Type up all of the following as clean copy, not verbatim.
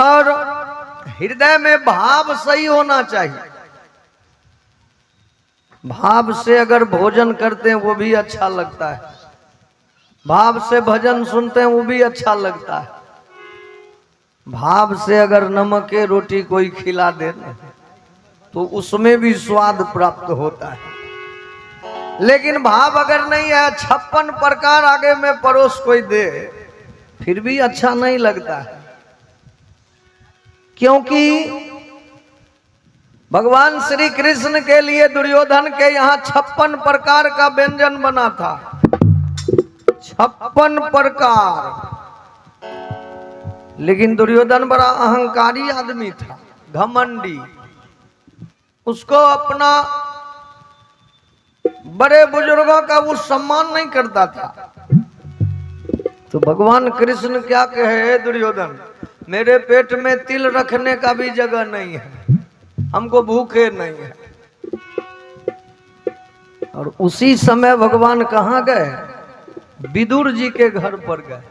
और हृदय में भाव सही होना चाहिए। भाव से अगर भोजन करते हैं वो भी अच्छा लगता है, भाव से भजन सुनते हैं वो भी अच्छा लगता है। भाव से अगर नमक के रोटी कोई खिला दे तो उसमें भी स्वाद प्राप्त होता है। लेकिन भाव अगर नहीं है, 56 प्रकार आगे में परोस कोई दे, फिर भी अच्छा नहीं लगता है। क्योंकि भगवान श्री कृष्ण के लिए दुर्योधन के यहाँ 56 प्रकार का व्यंजन बना था। 56 प्रकार। लेकिन दुर्योधन बड़ा अहंकारी आदमी था, घमंडी। उसको अपना बड़े बुजुर्गों का वो सम्मान नहीं करता था। तो भगवान कृष्ण क्या कहे, दुर्योधन मेरे पेट में तिल रखने का भी जगह नहीं है, हमको भूखे नहीं है। और उसी समय भगवान कहाँ गए, विदुर जी के घर पर गए,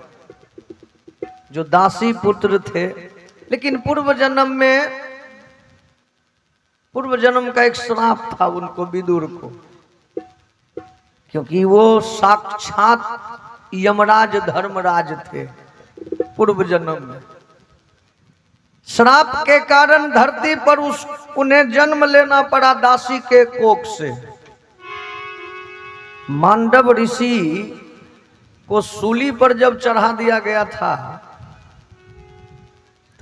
जो दासी पुत्र थे। लेकिन पूर्व जन्म का एक श्राप था उनको, विदुर को, क्योंकि वो साक्षात यमराज धर्मराज थे। पूर्व जन्म में श्राप के कारण धरती पर उन्हें जन्म लेना पड़ा दासी के कोख से। मांडव ऋषि को सूली पर जब चढ़ा दिया गया था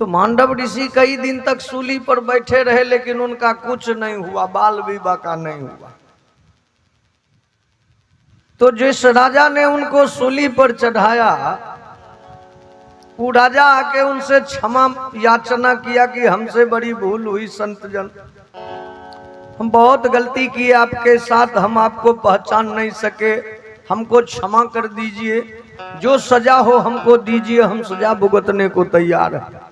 तो मांडव ऋषि कई दिन तक सूली पर बैठे रहे, लेकिन उनका कुछ नहीं हुआ, बाल विवाह का नहीं हुआ। तो जिस राजा ने उनको सूली पर चढ़ाया, वो राजा आके उनसे क्षमा याचना किया कि हमसे बड़ी भूल हुई संत जन, हम बहुत गलती किए आपके साथ, हम आपको पहचान नहीं सके, हमको क्षमा कर दीजिए, जो सजा हो हमको दीजिए, हम सजा भुगतने को तैयार हैं।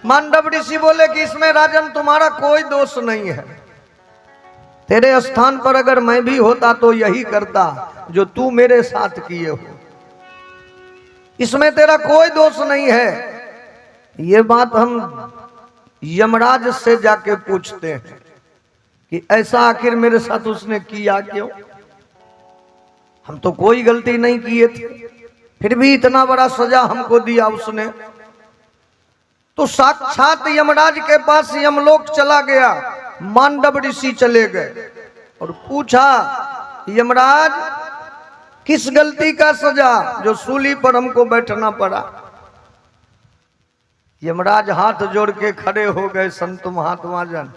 मांडव ऋषि बोले कि इसमें राजन तुम्हारा कोई दोष नहीं है, तेरे स्थान पर अगर मैं भी होता तो यही करता जो तू मेरे साथ किए हो, इसमें तेरा कोई दोष नहीं है। ये बात हम यमराज से जाके पूछते हैं कि ऐसा आखिर मेरे साथ उसने किया क्यों, हम तो कोई गलती नहीं किए थे, फिर भी इतना बड़ा सजा हमको दिया उसने। तो साक्षात यमराज के पास यमलोक चला गया, मांडव ऋषि चले गए और पूछा, यमराज किस गलती का सजा जो सूली पर हमको बैठना पड़ा। यमराज हाथ जोड़ के खड़े हो गए, संत महात्मा जन,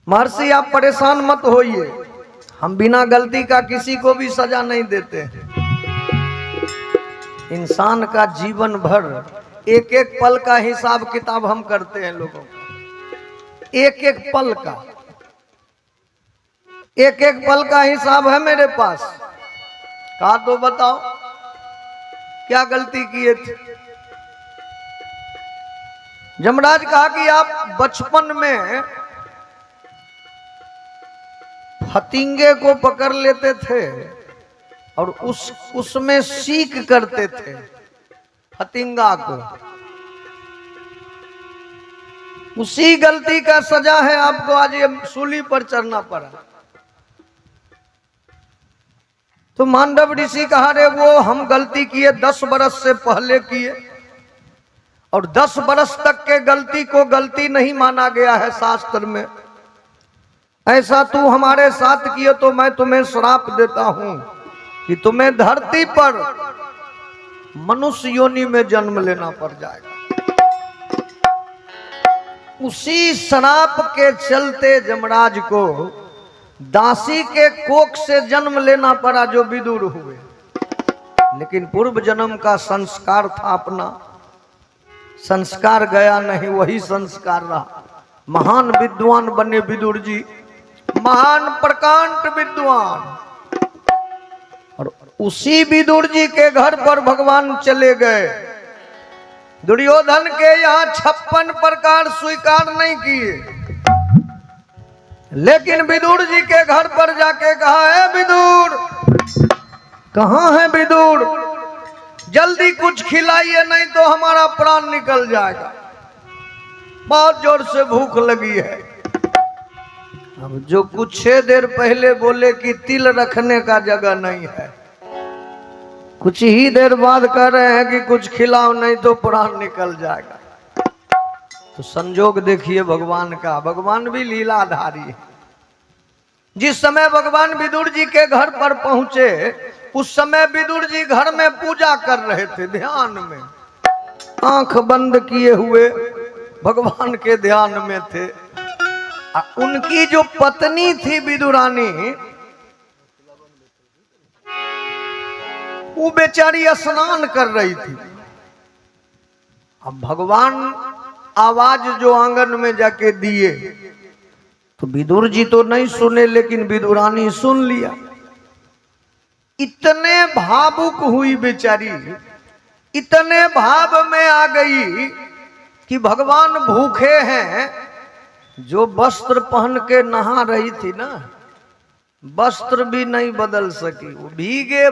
महर्षि आप परेशान मत होइए, हम बिना गलती का किसी को भी सजा नहीं देते। इंसान का जीवन भर एक एक पल का हिसाब किताब हम करते हैं लोगों का, एक एक पल का, एक एक पल का हिसाब है मेरे पास। कहा तो बताओ क्या गलती किए थे। यमराज कहा कि आप बचपन में फतिंगे को पकड़ लेते थे और उसमें सीख करते थे फतिंगा को, उसी गलती का सजा है आपको आज ये सूली पर चढ़ना पड़ा। तो मांडव ऋषि कहा, रे वो हम गलती किए 10 बरस से पहले किए, और 10 बरस तक के गलती को गलती नहीं माना गया है शास्त्र में। ऐसा तू हमारे साथ किए तो मैं तुम्हें श्राप देता हूं कि तुम्हें धरती पर मनुष्य योनि में जन्म लेना पड़ जाएगा। उसी श्राप के चलते यमराज को दासी के कोख से जन्म लेना पड़ा जो विदुर हुए। लेकिन पूर्व जन्म का संस्कार था अपना, संस्कार गया नहीं, वही संस्कार रहा। महान विद्वान बने विदुर जी, महान प्रकांड विद्वान। और उसी विदुर जी के घर पर भगवान चले गए। दुर्योधन के यहाँ 56 प्रकार स्वीकार नहीं किए, लेकिन विदुर जी के घर पर जाके कहा, है विदुर, कहाँ है विदुर जल्दी कुछ खिलाइए नहीं तो हमारा प्राण निकल जाएगा, बहुत जोर से भूख लगी है। अब जो कुछ 6 देर पहले बोले कि तिल रखने का जगह नहीं है, कुछ ही देर बाद कह रहे हैं कि कुछ खिलाओ नहीं तो प्राण निकल जाएगा। तो संजोग देखिए भगवान का, भगवान भी लीलाधारी है। जिस समय भगवान विदुर जी के घर पर पहुंचे, उस समय विदुर जी घर में पूजा कर रहे थे, ध्यान में आंख बंद किए हुए भगवान के ध्यान में थे। उनकी जो पत्नी थी विदुरानी, वो बेचारी स्नान कर रही थी। अब भगवान आवाज जो आंगन में जाके दिए तो विदुर जी तो नहीं सुने, लेकिन विदुरानी सुन लिया। इतने भावुक हुई बेचारी, इतने भाव में आ गई कि भगवान भूखे हैं। जो वस्त्र पहन के नहा रही थी ना, वस्त्र भी नहीं बदल सकी, वो भीगे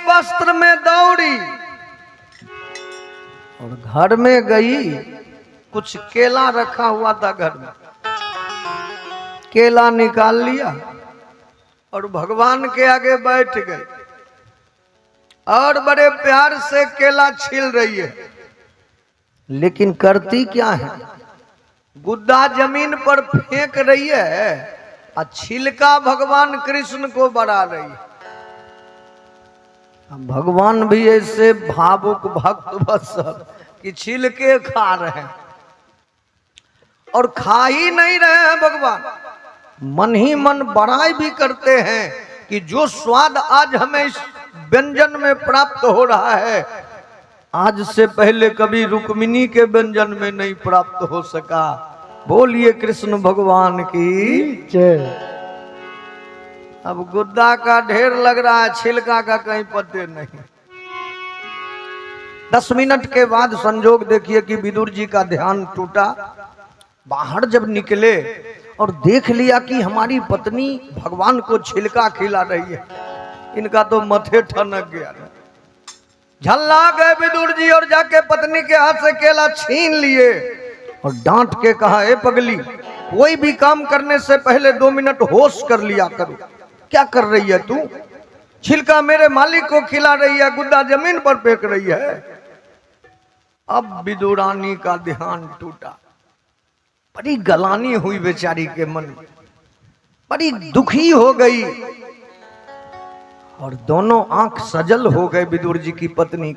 वस्त्र में दौड़ी और घर में गई। कुछ केला रखा हुआ था घर में, केला निकाल लिया और भगवान के आगे बैठ गई और बड़े प्यार से केला छील रही है। लेकिन करती क्या है, गुद्दा जमीन पर फेंक रही है और छिलका भगवान कृष्ण को बढ़ा रही है। भगवान भी ऐसे भावुक भक्त वत्सल कि छिलके खा रहे हैं, और खा ही नहीं रहे हैं भगवान, मन ही मन बड़ाई भी करते हैं कि जो स्वाद आज हमें इस व्यंजन में प्राप्त हो रहा है, आज से पहले कभी रुक्मिणी के व्यंजन में नहीं प्राप्त हो सका। बोलिए कृष्ण भगवान की जय। अब गुद्दा का ढेर लग रहा है, छिलका का कहीं पत्ते नहीं। 10 मिनट के बाद संजोग देखिए कि विदुर जी का ध्यान टूटा। बाहर जब निकले और देख लिया कि हमारी पत्नी भगवान को छिलका खिला रही है, इनका तो मथे ठनक गया। झल्ला गए विदुर जी और जाके पत्नी के हाथ से केला छीन लिए और डांट के कहा, ए पगली, कोई भी काम करने से पहले 2 मिनट होश कर लिया करो। क्या कर रही है तू? छिलका मेरे मालिक को खिला रही है, गुद्दा जमीन पर फेंक रही है। अब विदुरानी का ध्यान टूटा, बड़ी गलानी हुई बेचारी के मन में, बड़ी दुखी हो गई और दोनों आंख सजल हो गए विदुर जी की पत्नी।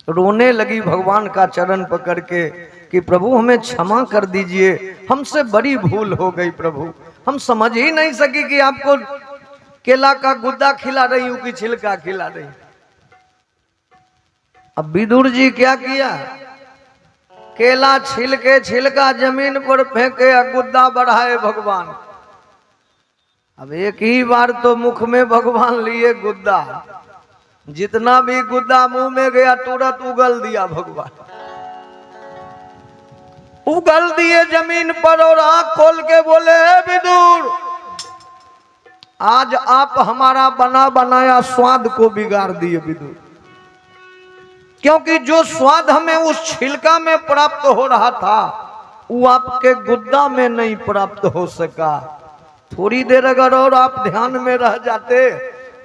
रोने लगी भगवान का चरण पकड़ के कि प्रभु हमें क्षमा कर दीजिए, हमसे बड़ी भूल हो गई प्रभु, हम समझ ही नहीं सकी कि आपको केला का गुद्दा खिला रही हूं कि छिलका खिला रही। अब विदुर जी क्या किया, केला छिल के छिलका जमीन पर फेंके, गुद्दा बढ़ाए भगवान। अब एक ही बार तो मुख में भगवान लिए गुद्दा, जितना भी गुद्दा मुंह में गया तुरंत उगल दिया भगवान, उगल दिए जमीन पर और आंख खोल के बोले, हे विदुर, आज आप हमारा बना बनाया स्वाद को बिगाड़ दिए विदुर, क्योंकि जो स्वाद हमें उस छिलका में प्राप्त हो रहा था वो आपके गुद्दा में नहीं प्राप्त हो सका। थोड़ी देर अगर और आप ध्यान में रह जाते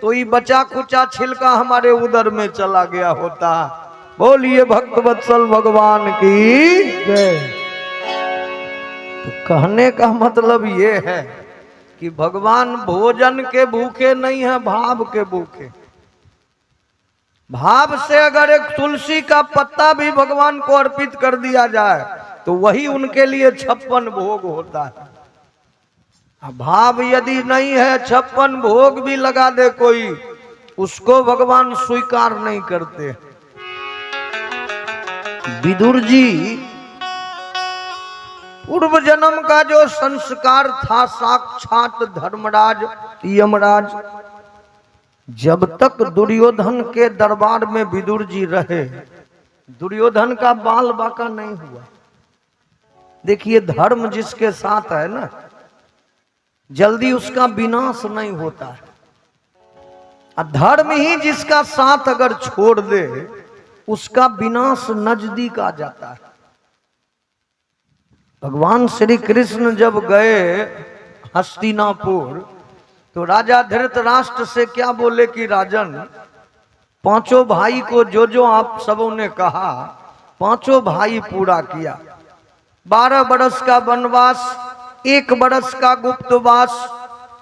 तो ये बचा कुचा छिलका हमारे उदर में चला गया होता। बोलिए भक्त वत्सल भगवान की जय। तो कहने का मतलब ये है कि भगवान भोजन के भूखे नहीं है, भाव के भूखे। भाव से अगर एक तुलसी का पत्ता भी भगवान को अर्पित कर दिया जाए तो वही उनके लिए 56 भोग होता है। भाव यदि नहीं है, 56 भोग भी लगा दे कोई, उसको भगवान स्वीकार नहीं करते। विदुर जी पूर्व जन्म का जो संस्कार था, साक्षात धर्मराज यमराज, जब तक दुर्योधन के दरबार में विदुर जी रहे, दुर्योधन का बाल बाका नहीं हुआ। देखिए धर्म जिसके साथ है ना, जल्दी उसका विनाश नहीं होता है। धर्म ही जिसका साथ अगर छोड़ दे उसका विनाश नजदीक आ जाता है। भगवान श्री कृष्ण जब गए हस्तिनापुर तो राजा धृतराष्ट्र से क्या बोले कि राजन, पांचों भाई को जो आप सबों ने कहा पांचों भाई पूरा किया। 12 बरस का वनवास, 1 बरस का गुप्तवास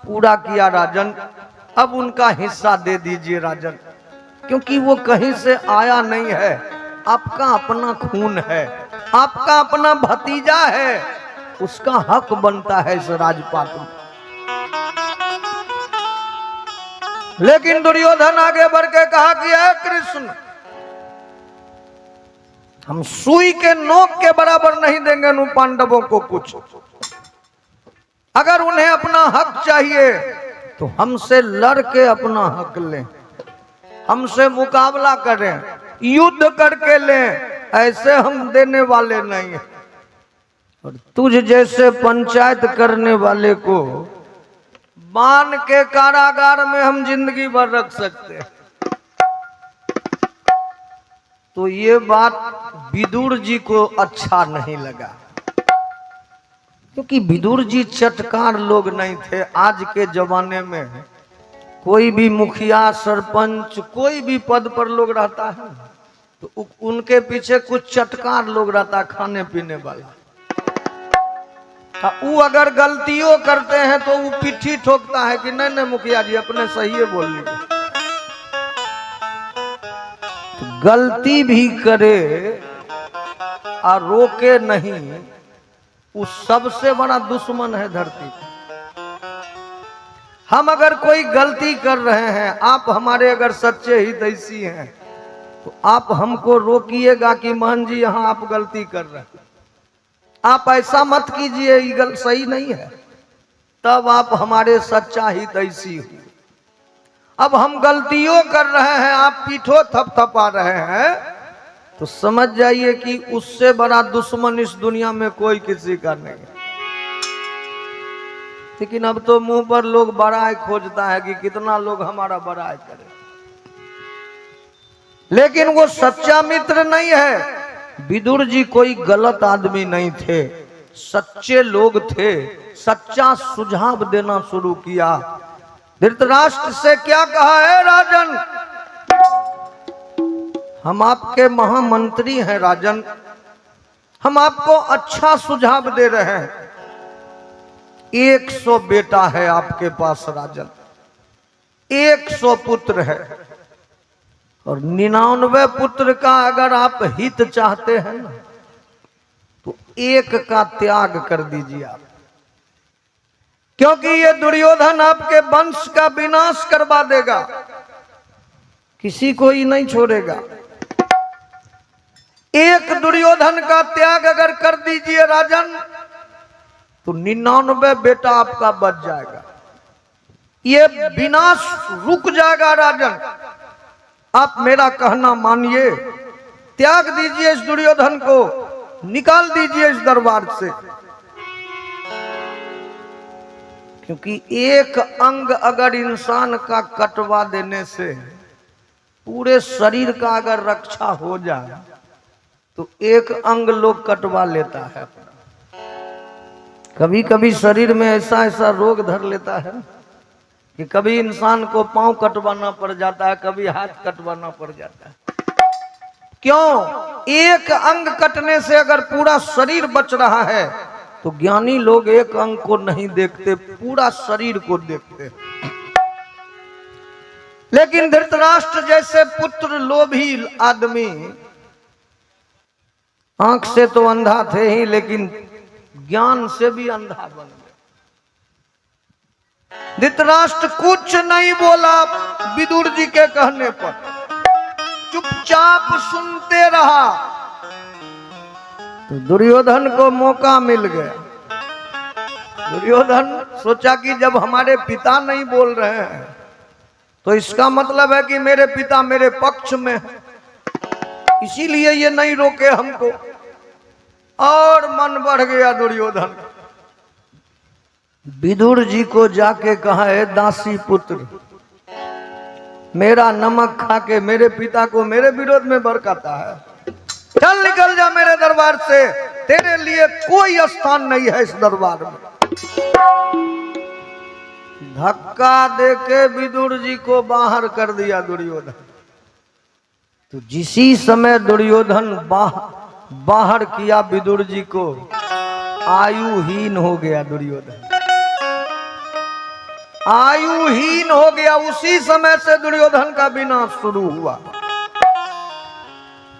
पूरा किया राजन। अब उनका हिस्सा दे दीजिए राजन, क्योंकि वो कहीं से आया नहीं है, आपका अपना खून है, आपका अपना भतीजा है, उसका हक बनता है इस राजपाट में। लेकिन दुर्योधन आगे बढ़ के कहा कि है कृष्ण, हम सुई के नोक के बराबर नहीं देंगे उन पांडवों को कुछ। अगर उन्हें अपना हक चाहिए तो हमसे लड़ के अपना हक लें, हमसे मुकाबला करें, युद्ध करके लें, ऐसे हम देने वाले नहीं हैं। और तुझ जैसे पंचायत करने वाले को बांध के कारागार में हम जिंदगी भर रख सकते हैं। तो ये बात विदुर जी को अच्छा नहीं लगा, क्योंकि विदुर जी चटकार लोग नहीं थे। आज के जमाने में कोई भी मुखिया सरपंच कोई भी पद पर लोग रहता है तो उनके पीछे कुछ चटकार लोग रहता, खाने पीने वाला। वो अगर गलतियों करते हैं तो वो पिट्ठी ठोकता है कि नहीं नहीं मुखिया जी अपने सही बोल लीजिए। तो गलती भी करे और रोके नहीं, वो सबसे बड़ा दुश्मन है धरती पे। हम अगर कोई गलती कर रहे हैं, आप हमारे अगर सच्चे हितैषी हैं तो आप हमको रोकिएगा कि मोहन जी यहां आप गलती कर रहे हैं, आप ऐसा मत कीजिए, ये सही नहीं है, तब आप हमारे सच्चा हितैषी हो। अब हम गलतियों कर रहे हैं, आप पीठों थपथपा रहे हैं, तो समझ जाइए कि उससे बड़ा दुश्मन इस दुनिया में कोई किसी का नहीं है। लेकिन अब तो मुंह पर लोग बड़ाई खोजता है कि कितना लोग हमारा बड़ाई करे, लेकिन वो सच्चा मित्र नहीं है। विदुर जी कोई गलत आदमी नहीं थे, सच्चे लोग थे, सच्चा सुझाव देना शुरू किया। धृतराष्ट्र से क्या कहा है राजन, हम आपके महामंत्री हैं राजन, हम आपको अच्छा सुझाव दे रहे हैं। 100 बेटा है आपके पास राजन, 100 पुत्र है, और 99 पुत्र का अगर आप हित चाहते हैं ना तो 1 का त्याग कर दीजिए आप, क्योंकि ये दुर्योधन आपके वंश का विनाश करवा देगा, किसी को ही नहीं छोड़ेगा। 1 दुर्योधन का त्याग अगर कर दीजिए राजन तो 99 बेटा आपका बच जाएगा, ये विनाश रुक जाएगा राजन। आप मेरा कहना मानिए, त्याग दीजिए इस दुर्योधन को, निकाल दीजिए इस दरबार से, क्योंकि 1 अंग अगर इंसान का कटवा देने से पूरे शरीर का अगर रक्षा हो जाए तो 1 अंग लोग कटवा लेता है। कभी कभी शरीर में ऐसा ऐसा रोग धर लेता है कि कभी इंसान को पांव कटवाना पड़ जाता है, कभी हाथ कटवाना पड़ जाता है। क्यों? 1 अंग कटने से अगर पूरा शरीर बच रहा है तो ज्ञानी लोग 1 अंग को नहीं देखते, पूरा शरीर को देखते। लेकिन धृतराष्ट्र जैसे पुत्र लोभी आदमी, आंख से तो अंधा थे ही लेकिन ज्ञान से भी अंधा बन गए। धृतराष्ट्र कुछ नहीं बोला विदुर जी के कहने पर, चुपचाप सुनते रहा। तो दुर्योधन को मौका मिल गया। दुर्योधन सोचा कि जब हमारे पिता नहीं बोल रहे हैं तो इसका मतलब है कि मेरे पिता मेरे पक्ष में है, इसीलिए ये नहीं रोके हमको। और मन बढ़ गया दुर्योधन। विदुर जी को जाके कहा है दासी पुत्र, मेरा नमक खा के मेरे पिता को मेरे विरोध में भड़काता है। चल निकल जा मेरे दरबार से, तेरे लिए कोई स्थान नहीं है इस दरबार में। धक्का देके विदुर जी को बाहर कर दिया दुर्योधन। तो जिसी समय दुर्योधन बाहर किया विदुर जी को, आयुहीन हो गया दुर्योधन, आयुहीन हो गया। उसी समय से दुर्योधन का विनाश शुरू हुआ।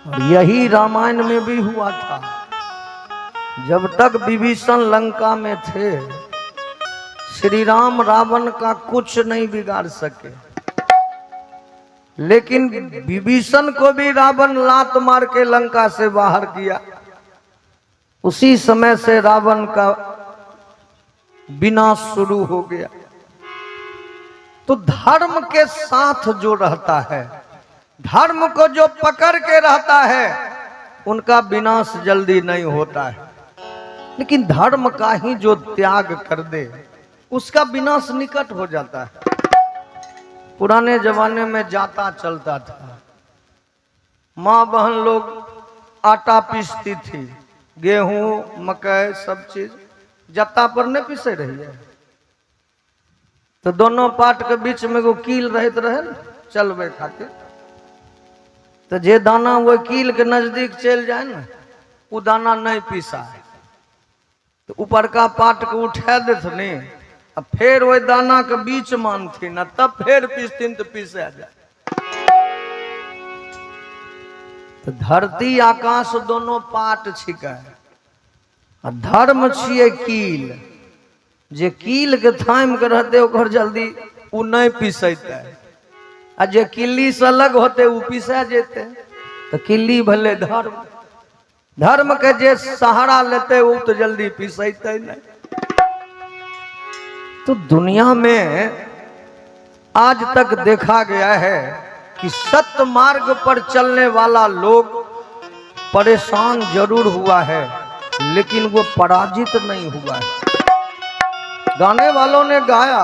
और यही रामायण में भी हुआ था। जब तक विभीषण लंका में थे, श्री राम रावण का कुछ नहीं बिगाड़ सके, लेकिन विभीषण को भी रावण लात मार के लंका से बाहर किया। उसी समय से रावण का विनाश शुरू हो गया। तो धर्म के साथ जो रहता है, धर्म को जो पकड़ के रहता है, उनका विनाश जल्दी नहीं होता है। लेकिन धर्म का ही जो त्याग कर दे, उसका विनाश निकट हो जाता है। पुराने जमाने में जाता चलता था, माँ बहन लोग आटा पीसती थी, गेहूं मकई सब चीज जत्ता पर नहीं पीसे रही है। तो दोनों पाट के बीच में वो कील रहते रहे न चलबे खातिर। तो जे दाना वो कील के नजदीक चल जाए ना, वो दाना नहीं पीसा है। तो ऊपर का पाट के उठा देथनी, अब फिर वो दाना के बीच मानथिन, तब फिर पीसथिन तो पीसा जाए। तो धरती आकाश दोनों पाट छिकै, आ धर्म छियै कील। जे कील के थाम के रहते ओकर जल्दी उ नहीं पीसते, आ जे किल्ली से अलग होते उ पीसा जेते। तो किल्ली भले धर्म, धर्म के जे सहारा लेते वो तो जल्दी पीसते नहीं। तो दुनिया में आज तक देखा गया है कि सत्य मार्ग पर चलने वाला लोग परेशान जरूर हुआ है, लेकिन वो पराजित नहीं हुआ है। गाने वालों ने गाया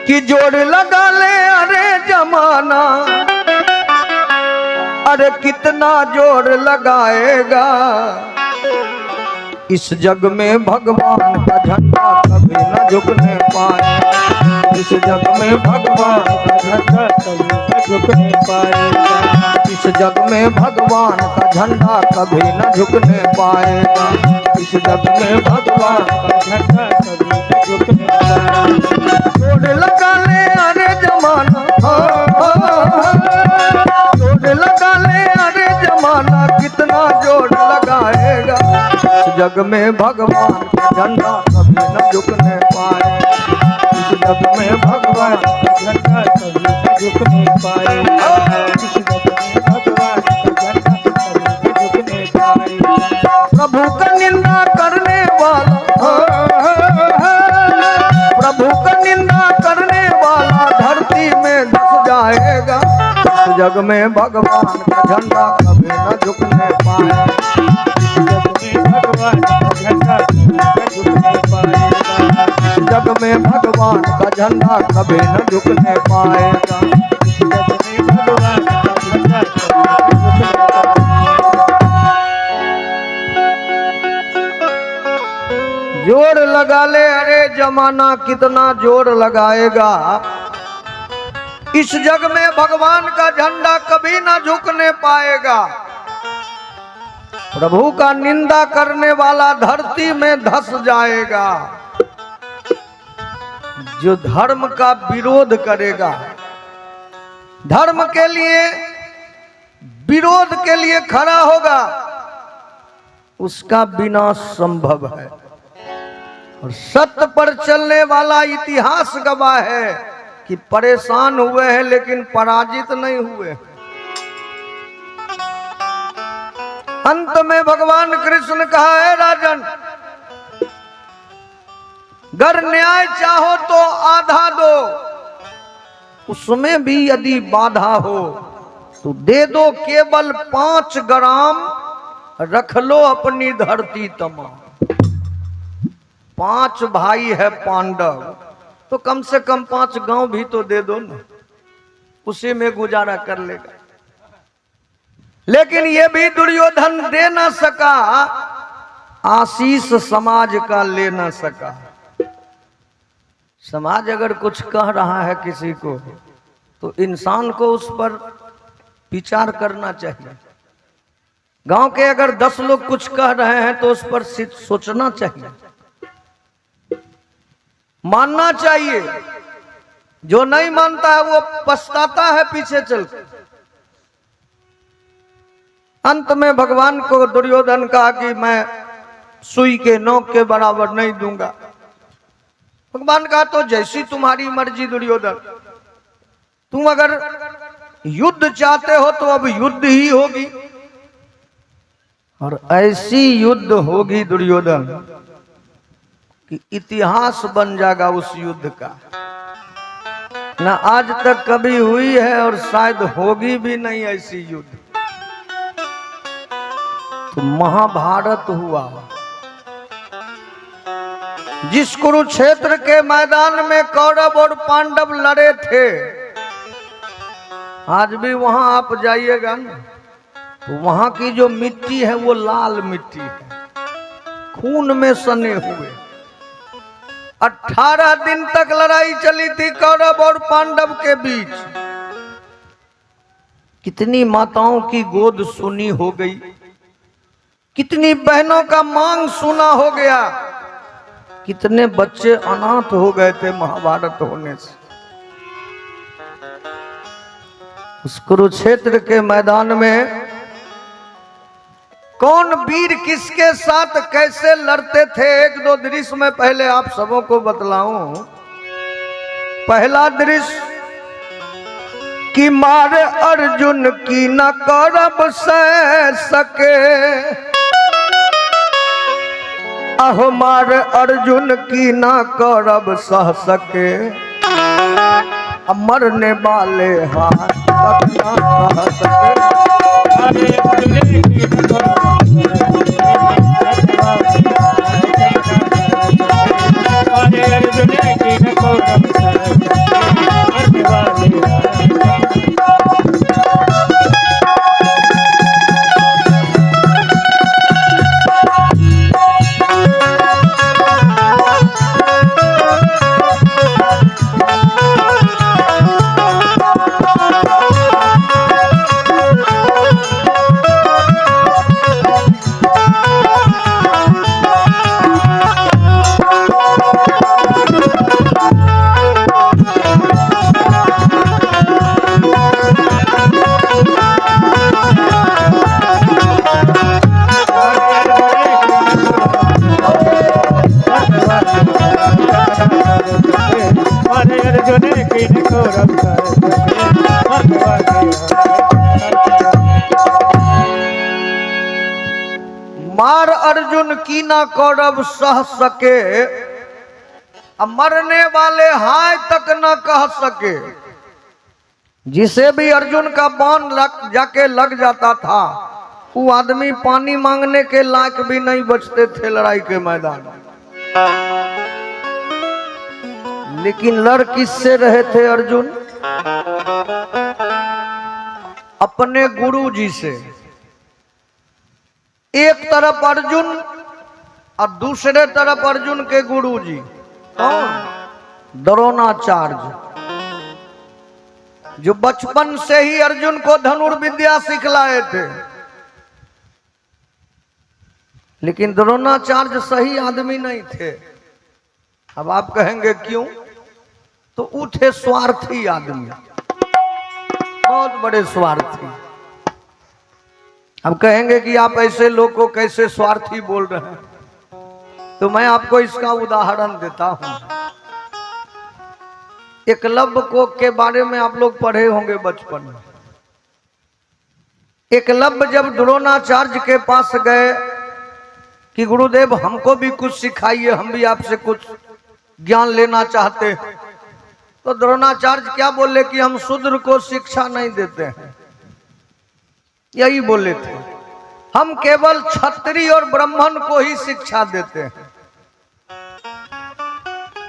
कि जोड़ लगा ले अरे जमाना, अरे कितना जोर लगाएगा। इस जग में भगवान का झंडा कभी न झुकने पाए। इस जग में भगवान का झंडा कभी न झुकने पाएगा। इस जग में भगवान का झंडा कभी न झुकने पाएगा। इस जग में भगवान का झंडा कभी न झुकने पाएगा। जोड़ लगा ले अरे जमाना, जोड़ लगा ले अरे जमाना, कितना जोड़ लगाएगा। इस जग में भगवान का झंडा कभी न झुकने पाए। इस जग में भगवान का झंडा कभी न झुकने पाए। इस जग में भगवान का झंडा कभी न झुकने पाए। प्रभु का निंदा करने वाला, प्रभु का निंदा करने वाला धरती में धस जाएगा। इस जग में भगवान का झंडा कभी न झुकने पाए। जग में भगवान का झंडा कभी न झुकने पाएगा। जग में भगवान का झंडा कभी न झुकने पाएगा। जोर लगा ले अरे जमाना, कितना जोर लगाएगा। इस जग में भगवान का झंडा कभी न झुकने पाएगा। प्रभु का निंदा करने वाला धरती में धस जाएगा। जो धर्म का विरोध करेगा, धर्म के लिए विरोध के लिए खड़ा होगा, उसका विनाश संभव है। और सत्य पर चलने वाला इतिहास गवाह है कि परेशान हुए हैं लेकिन पराजित नहीं हुए। अंत में भगवान कृष्ण कहा है राजन, गर न्याय चाहो तो आधा दो, उसमें भी यदि बाधा हो तो दे दो केवल 5 ग्राम, रख लो अपनी धरती तमाम। 5 भाई है पांडव, तो कम से कम 5 गांव भी तो दे दो ना। उसी में गुजारा कर लेगा। लेकिन ये भी दुर्योधन दे ना सका, आशीष समाज का ले ना सका। समाज अगर कुछ कह रहा है किसी को तो इंसान को उस पर विचार करना चाहिए। गांव के अगर 10 लोग कुछ कह रहे हैं तो उस पर सोचना चाहिए, मानना चाहिए। जो नहीं मानता है वो पछताता है पीछे चलकर। अंत में भगवान को दुर्योधन कहा कि मैं सुई के नोक के बराबर नहीं दूंगा। भगवान कहा तो जैसी तुम्हारी मर्जी दुर्योधन, तुम अगर युद्ध चाहते हो तो अब युद्ध ही होगी, और ऐसी युद्ध होगी दुर्योधन कि इतिहास बन जाएगा उस युद्ध का। ना आज तक कभी हुई है और शायद होगी भी नहीं ऐसी युद्ध। तो महाभारत हुआ। जिस कुरुक्षेत्र के मैदान में कौरव और पांडव लड़े थे, आज भी वहां आप जाइएगा ना तो वहां की जो मिट्टी है वो लाल मिट्टी है, खून में सने हुए। 18 दिन तक लड़ाई चली थी कौरव और पांडव के बीच। कितनी माताओं की गोद सुनी हो गई, कितनी बहनों का मांग सुना हो गया, कितने बच्चे अनाथ हो गए थे महाभारत होने से। उस कुरुक्षेत्र के मैदान में कौन वीर किसके साथ कैसे लड़ते थे, 1-2 दृश्य में पहले आप सबों को बतलाऊं। पहला दृश्य कि मार अर्जुन की न कौरव सह सके, अहो मार अर्जुन की न कौरव सह सके, मरने वाले हाथ तक न सह मार अर्जुन की ना कौरव सह सके, मरने वाले हाय तक न कह सके। जिसे भी अर्जुन का बाण जाके लग जाता था वो आदमी पानी मांगने के लायक भी नहीं बचते थे लड़ाई के मैदान में। लेकिन लड़ किससे रहे थे अर्जुन? अपने गुरु जी से। एक तरफ अर्जुन और दूसरे तरफ अर्जुन के गुरु जी कौन? द्रोणाचार्य, जो बचपन से ही अर्जुन को धनुर्विद्या सिखलाए थे। लेकिन द्रोणाचार्य सही आदमी नहीं थे। अब आप कहेंगे क्यों? तो वो थे स्वार्थी आदमी, बहुत बड़े स्वार्थी। अब कहेंगे कि आप ऐसे लोग को कैसे स्वार्थी बोल रहे हैं, तो मैं आपको इसका उदाहरण देता हूं। एकलव्य को के बारे में आप लोग पढ़े होंगे बचपन में। एकलव्य जब द्रोणाचार्य के पास गए कि गुरुदेव हमको भी कुछ सिखाइए, हम भी आपसे कुछ ज्ञान लेना चाहते हैं, तो द्रोणाचार्य क्या बोले कि हम शूद्र को शिक्षा नहीं देते हैं। यही बोले थे, हम केवल क्षत्रिय और ब्राह्मण को ही शिक्षा देते हैं।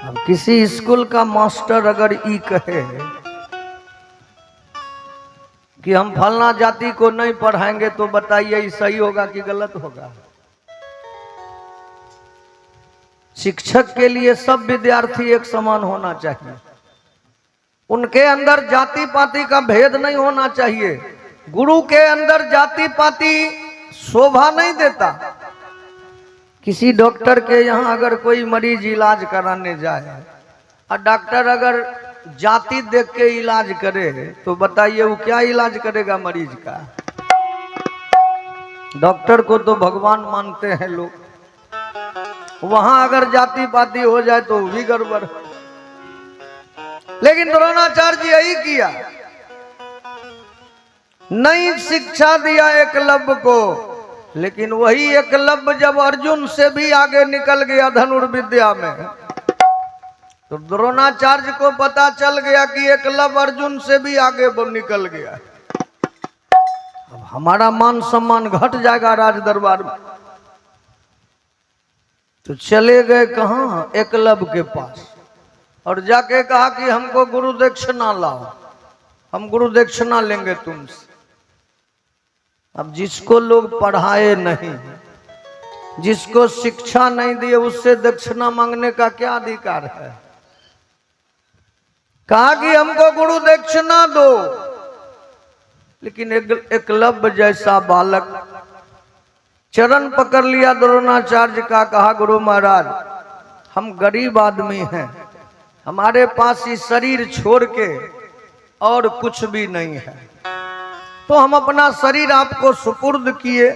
अब किसी स्कूल का मास्टर अगर ई कहे कि हम फलना जाति को नहीं पढ़ाएंगे, तो बताइए ये सही होगा कि गलत होगा? शिक्षक के लिए सब विद्यार्थी एक समान होना चाहिए, उनके अंदर जाति पाति का भेद नहीं होना चाहिए। गुरु के अंदर जाति पाति शोभा नहीं देता। किसी डॉक्टर के यहाँ अगर कोई मरीज इलाज कराने जाए और डॉक्टर अगर जाति देख के इलाज करे, तो बताइए वो क्या इलाज करेगा मरीज का? डॉक्टर को तो भगवान मानते हैं लोग, वहां अगर जाति पाति हो जाए तो वो भी गड़बड़। लेकिन द्रोणाचार्य जी यही किया, नई शिक्षा दिया एकलव्य को। लेकिन वही एकलव्य जब अर्जुन से भी आगे निकल गया धनुर्विद्या में, तो द्रोणाचार्य को पता चल गया कि एकलव्य अर्जुन से भी आगे निकल गया। अब हमारा मान सम्मान घट जाएगा राज दरबार में। तो चले गए कहाँ? एकलव्य के पास, और जाके कहा कि हमको गुरु दक्षिणा लाओ, हम गुरु दक्षिणा लेंगे तुमसे। अब जिसको लोग पढ़ाए नहीं, जिसको शिक्षा नहीं दिए, उससे दक्षिणा मांगने का क्या अधिकार है? कहा कि हमको गुरु दक्षिणा दो। लेकिन एकलव्य जैसा बालक चरण पकड़ लिया द्रोणाचार्य का, कहा गुरु महाराज हम गरीब आदमी हैं, हमारे पास ये शरीर छोड़ के और कुछ भी नहीं है, तो हम अपना शरीर आपको सुपुर्द किए,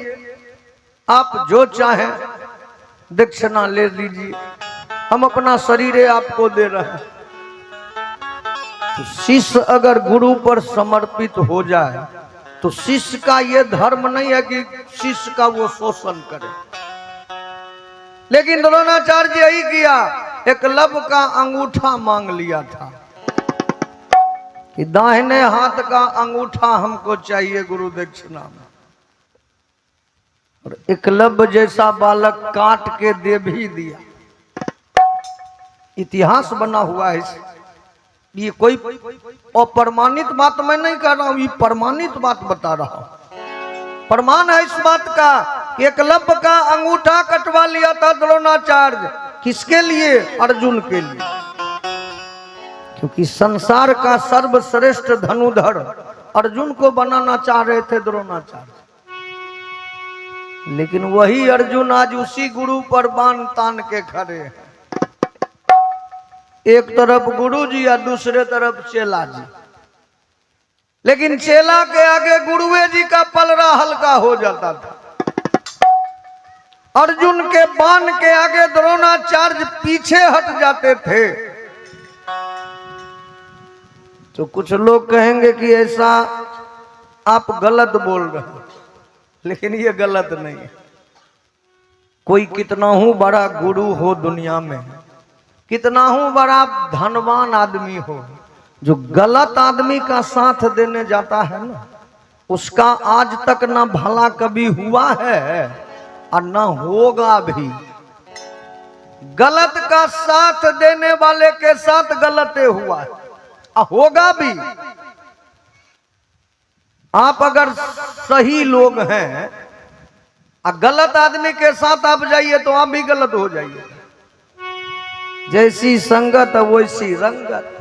आप जो चाहें दक्षिणा ले लीजिए, हम अपना शरीर आपको दे रहे हैं। तो शिष्य अगर गुरु पर समर्पित हो जाए तो शिष्य का यह धर्म नहीं है कि शिष्य का वो शोषण करे। लेकिन द्रोणाचार्य यही किया, एकलव्य का अंगूठा मांग लिया था कि दाहिने हाथ का अंगूठा हमको चाहिए गुरु दक्षिणा में। और एकलव्य जैसा बालक काट के दे भी दिया। इतिहास बना हुआ है, ये कोई अप्रमाणित बात मैं नहीं कर रहा हूं, ये प्रमाणित बात बता रहा हूं। प्रमाण है इस बात का, एकलव्य का अंगूठा कटवा लिया था द्रोणाचार्य। किसके लिए? अर्जुन के लिए। क्योंकि संसार का सर्वश्रेष्ठ धनुधर अर्जुन को बनाना चाह रहे थे द्रोणाचार्य। लेकिन वही अर्जुन आज उसी गुरु पर बाण तान के खड़े हैं। एक तरफ गुरु जी या दूसरे तरफ चेला जी। लेकिन चेला के आगे गुरुए जी का पलड़ा हल्का हो जाता था। अर्जुन के बाण के आगे द्रोणाचार्य पीछे हट जाते थे। तो कुछ लोग कहेंगे कि ऐसा आप गलत बोल रहे हैं, लेकिन ये गलत नहीं है। कोई कितना ही बड़ा गुरु हो दुनिया में, कितना ही बड़ा धनवान आदमी हो, जो गलत आदमी का साथ देने जाता है ना, उसका आज तक ना भला कभी हुआ है और ना होगा भी। गलत का साथ देने वाले के साथ गलत हुआ है और होगा भी। आप अगर सही लोग हैं और गलत आदमी के साथ आप जाइए तो आप भी गलत हो जाइए। जैसी संगत वैसी रंगत।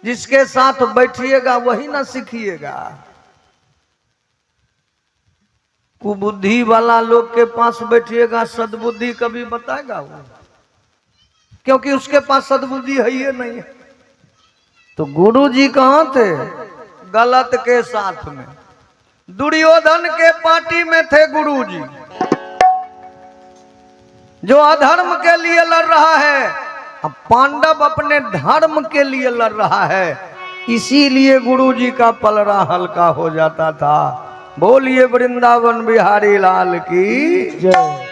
जिसके साथ बैठिएगा वही ना सीखिएगा। कुबुद्धि वाला लोग के पास बैठिएगा, सद्बुद्धि कभी बताएगा वो? क्योंकि उसके पास सद्बुद्धि है ही नहीं है। तो गुरु जी कहाँ थे? गलत के साथ में। दुर्योधन के पार्टी में थे गुरु जी, जो अधर्म के लिए लड़ रहा है। अब पांडव अपने धर्म के लिए लड़ रहा है, इसीलिए गुरु जी का पलड़ा हल्का हो जाता था। बोलिए वृंदावन बिहारी लाल की जय।